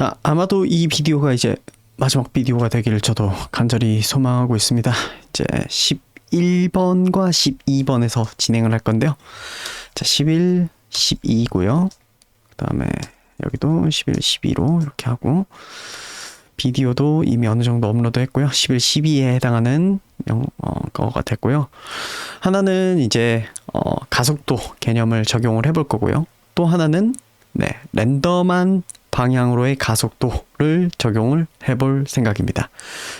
자, 아마도 이 비디오가 이제 마지막 비디오가 되기를 저도 간절히 소망하고 있습니다. 이제 11번과 12번에서 진행을 할 건데요. 자, 11, 12고요. 그 다음에 여기도 11, 12로 이렇게 하고, 비디오도 이미 어느 정도 업로드 했고요. 11, 12에 해당하는 거가 됐고요. 하나는 이제 가속도 개념을 적용을 해볼 거고요. 또 하나는 랜덤한 방향으로의 가속도를 적용을 해볼 생각입니다.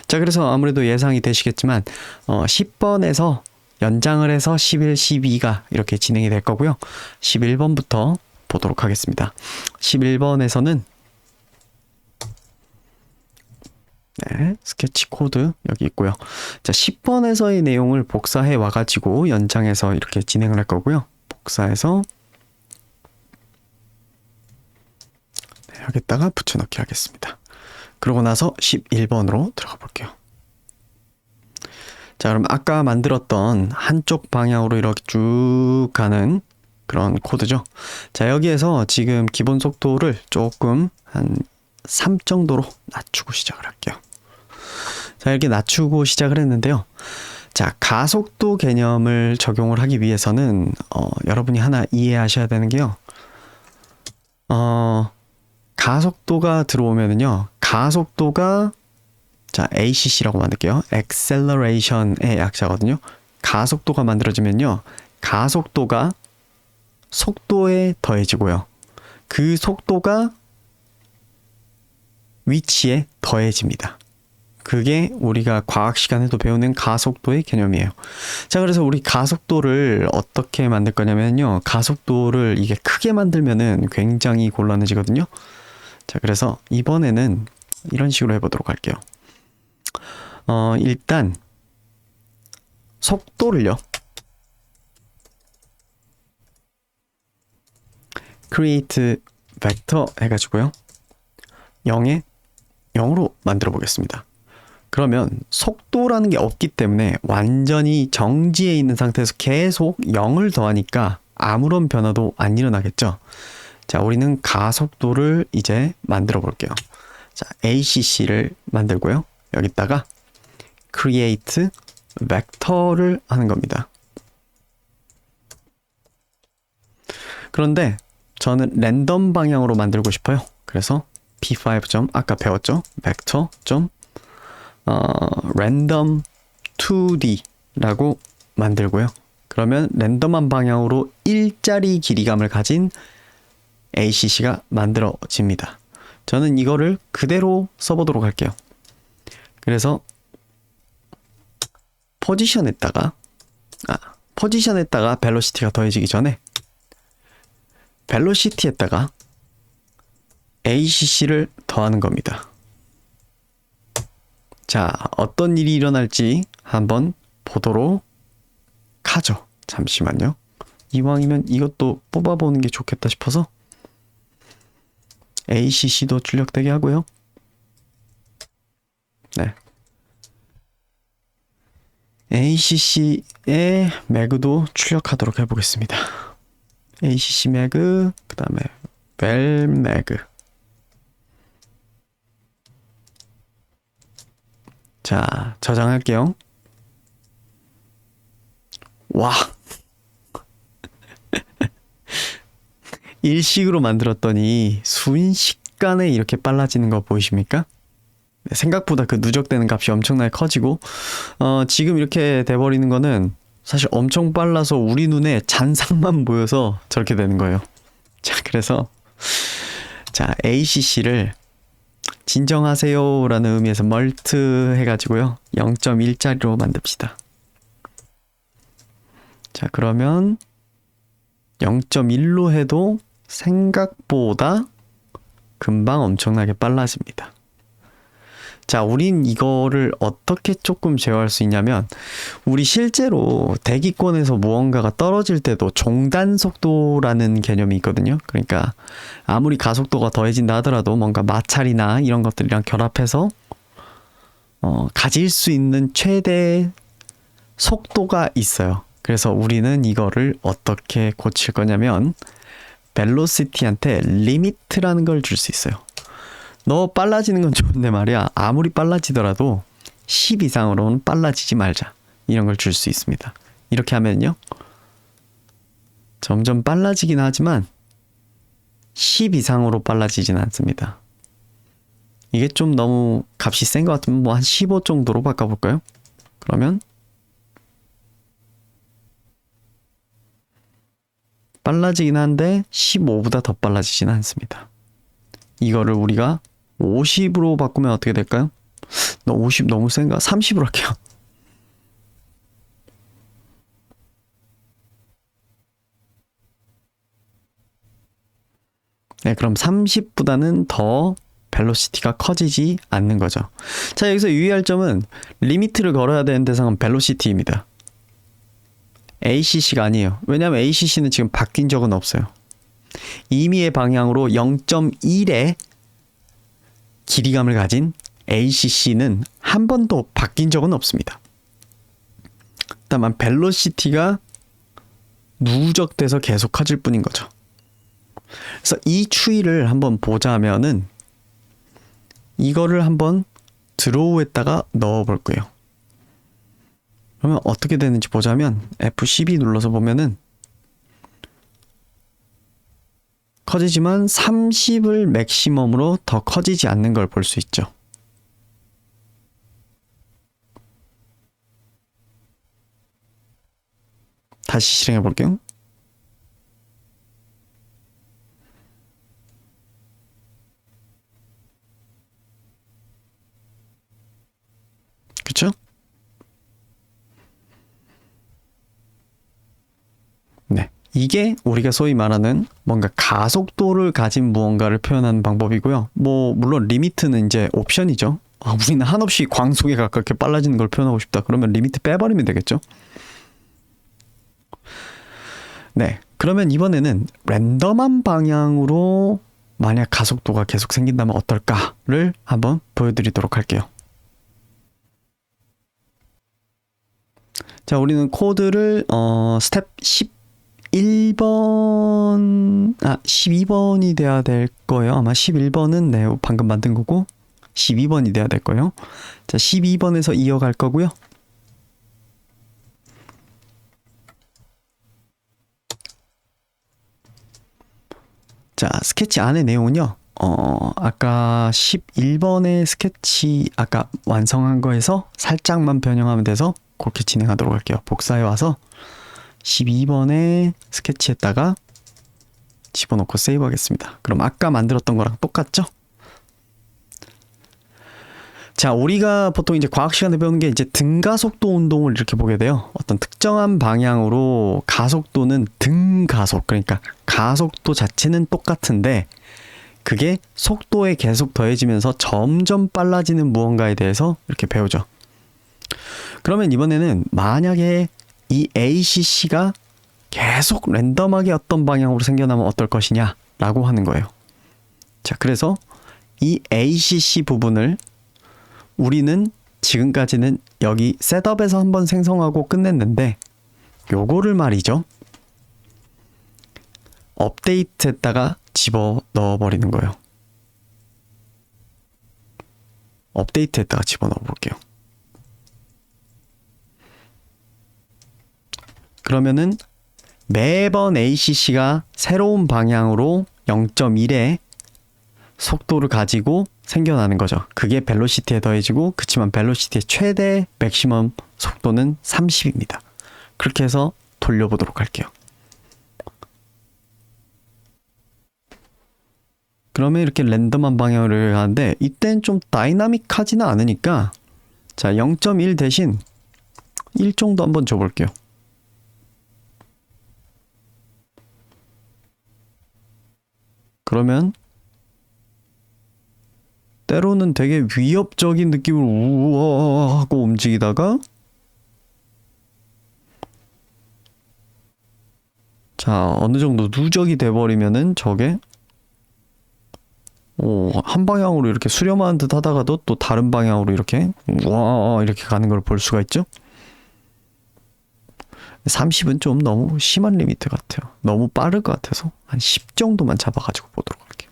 자, 그래서 아무래도 예상이 되시겠지만 10번에서 연장을 해서 11, 12가 이렇게 진행이 될 거고요. 11번부터 보도록 하겠습니다. 11번에서는 스케치 코드 여기 있고요. 자, 10번에서의 내용을 복사해 와가지고 연장해서 이렇게 진행을 할 거고요. 복사해서 여기다가 붙여넣기 하겠습니다. 그러고 나서 11번으로 들어가 볼게요. 자, 그럼 아까 만들었던 한쪽 방향으로 이렇게 쭉 가는 그런 코드죠. 자, 여기에서 지금 기본 속도를 조금 한 3 정도로 낮추고 시작을 할게요. 자, 이렇게 낮추고 시작을 했는데요. 자, 가속도 개념을 적용을 하기 위해서는 여러분이 하나 이해하셔야 되는 게요. 가속도가 들어오면은요. 가속도가 자, ACC라고 만들게요. Acceleration의 약자거든요. 가속도가 만들어지면요. 가속도가 속도에 더해지고요. 그 속도가 위치에 더해집니다. 그게 우리가 과학 시간에도 배우는 가속도의 개념이에요. 자, 그래서 우리 가속도를 어떻게 만들 거냐면요. 가속도를 이게 크게 만들면은 굉장히 곤란해지거든요. 자, 그래서 이번에는 이런 식으로 해보도록 할게요. 일단 속도를요. create vector 해가지고요. 0으로 만들어 보겠습니다. 그러면 속도라는 게 없기 때문에 완전히 정지해 있는 상태에서 계속 0을 더하니까 아무런 변화도 안 일어나겠죠. 자, 우리는 가속도를 이제 만들어 볼게요. 자, ACC를 만들고요. 여기다가 create vector를 하는 겁니다. 그런데 저는 랜덤 방향으로 만들고 싶어요. 그래서 p5. 아까 배웠죠? vector. random 2D라고 만들고요. 그러면 랜덤한 방향으로 일자리 길이감을 가진 ACC가 만들어집니다. 저는 이거를 그대로 써보도록 할게요. 그래서 포지션에다가 벨로시티가 더해지기 전에 벨로시티에다가 ACC를 더하는 겁니다. 자, 어떤 일이 일어날지 한번 보도록 하죠. 잠시만요. 이왕이면 이것도 뽑아보는 게 좋겠다 싶어서 ACC도 출력되게 하고요. 네. ACC의 매그도 출력하도록 해보겠습니다. ACC 매그, 그 다음에 벨 매그. 자, 저장할게요. 와. 일식으로 만들었더니 순식간에 이렇게 빨라지는 거 보이십니까? 생각보다 그 누적되는 값이 엄청나게 커지고 지금 이렇게 돼버리는 거는 사실 엄청 빨라서 우리 눈에 잔상만 보여서 저렇게 되는 거예요. 자, 그래서 자, ACC를 진정하세요 라는 의미에서 멀트 해가지고요 0.1짜리로 만듭시다. 자, 그러면 0.1로 해도 생각보다 금방 엄청나게 빨라집니다. 자, 우린 이거를 어떻게 조금 제어할 수 있냐면, 우리 실제로 대기권에서 무언가가 떨어질 때도 종단 속도라는 개념이 있거든요. 그러니까 아무리 가속도가 더해진다 하더라도 뭔가 마찰이나 이런 것들이랑 결합해서 가질 수 있는 최대 속도가 있어요. 그래서 우리는 이거를 어떻게 고칠 거냐면 벨로시티한테 리미트라는 걸 줄 수 있어요. 너 빨라지는 건 좋은데 말이야. 아무리 빨라지더라도 10 이상으로는 빨라지지 말자. 이런 걸 줄 수 있습니다. 이렇게 하면요. 점점 빨라지긴 하지만 10 이상으로 빨라지진 않습니다. 이게 좀 너무 값이 센 것 같으면 뭐 한 15 정도로 바꿔볼까요? 그러면 빨라지긴 한데 15보다 더 빨라지진 않습니다. 이거를 우리가 50으로 바꾸면 어떻게 될까요? 너 50 너무 센가? 30으로 할게요. 네, 그럼 30보다는 더 벨로시티가 커지지 않는 거죠. 자, 여기서 유의할 점은 리미트를 걸어야 되는 대상은 벨로시티입니다. ACC가 아니에요. 왜냐하면 ACC는 지금 바뀐 적은 없어요. 임의의 방향으로 0.1의 길이감을 가진 ACC는 한 번도 바뀐 적은 없습니다. 다만 벨로시티가 누적돼서 계속 커질 뿐인 거죠. 그래서 이 추이를 한번 보자면은 이거를 한번 드로우에다가 넣어 볼 거예요. 그러면 어떻게 되는지 보자면 F12 눌러서 보면은 커지지만 30을 맥시멈으로 더 커지지 않는 걸 볼 수 있죠. 다시 실행해 볼게요. 그쵸? 네. 이게 우리가 소위 말하는 뭔가 가속도를 가진 무언가를 표현하는 방법이고요. 뭐 물론 리미트는 이제 옵션이죠. 우리는 한없이 광속에 가깝게 빨라지는 걸 표현하고 싶다. 그러면 리미트 빼버리면 되겠죠. 네. 그러면 이번에는 랜덤한 방향으로 만약 가속도가 계속 생긴다면 어떨까를 한번 보여드리도록 할게요. 자, 우리는 코드를 스텝 11번, 12번이 돼야 될 거예요. 아마 11번은 네, 방금 만든 거고 12번이 돼야 될 거예요. 자, 12번에서 이어갈 거고요. 자, 스케치 안의 내용은요. 아까 11번의 스케치 아까 완성한 거에서 살짝만 변형하면 돼서 그렇게 진행하도록 할게요. 복사해 와서 12번의 스케치에다가 집어넣고 세이브 하겠습니다. 그럼 아까 만들었던 거랑 똑같죠? 자, 우리가 보통 이제 과학 시간에 배우는 게 이제 등가속도 운동을 이렇게 보게 돼요. 어떤 특정한 방향으로 가속도는 등가속, 그러니까 가속도 자체는 똑같은데 그게 속도에 계속 더해지면서 점점 빨라지는 무언가에 대해서 이렇게 배우죠. 그러면 이번에는 만약에 이 ACC가 계속 랜덤하게 어떤 방향으로 생겨나면 어떨 것이냐 라고 하는 거예요. 자, 그래서 이 ACC 부분을 우리는 지금까지는 여기 셋업에서 한번 생성하고 끝냈는데 요거를 말이죠. 업데이트에다가 집어 넣어 버리는 거예요. 업데이트에다가 집어 넣어 볼게요. 그러면은 매번 ACC가 새로운 방향으로 0.1의 속도를 가지고 생겨나는 거죠. 그게 벨로시티에 더해지고 그치만 벨로시티의 최대 맥시멈 속도는 30입니다. 그렇게 해서 돌려보도록 할게요. 그러면 이렇게 랜덤한 방향을 하는데 이땐 좀 다이나믹하지는 않으니까 자 0.1 대신 1 정도 한번 줘볼게요. 그러면 때로는 되게 위협적인 느낌을 우와 하고 움직이다가 자 어느 정도 누적이 돼버리면은 저게 한 방향으로 이렇게 수렴하는 듯 하다가도 또 다른 방향으로 이렇게 우와 이렇게 가는 걸 볼 수가 있죠. 30은 좀 너무 심한 리미트 같아요. 너무 빠를 것 같아서 한 10 정도만 잡아가지고 보도록 할게요.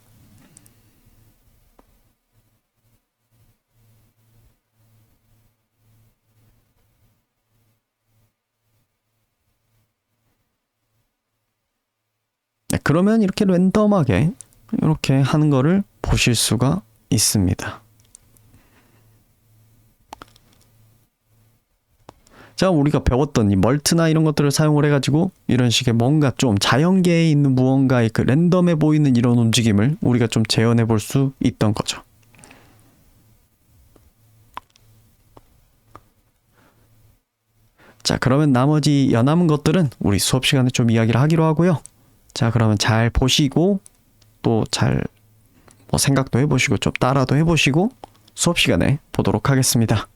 그러면 이렇게 랜덤하게 이렇게 하는 거를 보실 수가 있습니다. 자, 우리가 배웠던 이 멀트나 이런 것들을 사용을 해가지고 이런 식의 뭔가 좀 자연계에 있는 무언가의 그 랜덤해 보이는 이런 움직임을 우리가 좀 재현해 볼 수 있던 거죠. 자, 그러면 나머지 여남은 것들은 우리 수업 시간에 좀 이야기를 하기로 하고요. 자, 그러면 잘 보시고 또 잘 생각도 해보시고 좀 따라도 해보시고 수업 시간에 보도록 하겠습니다.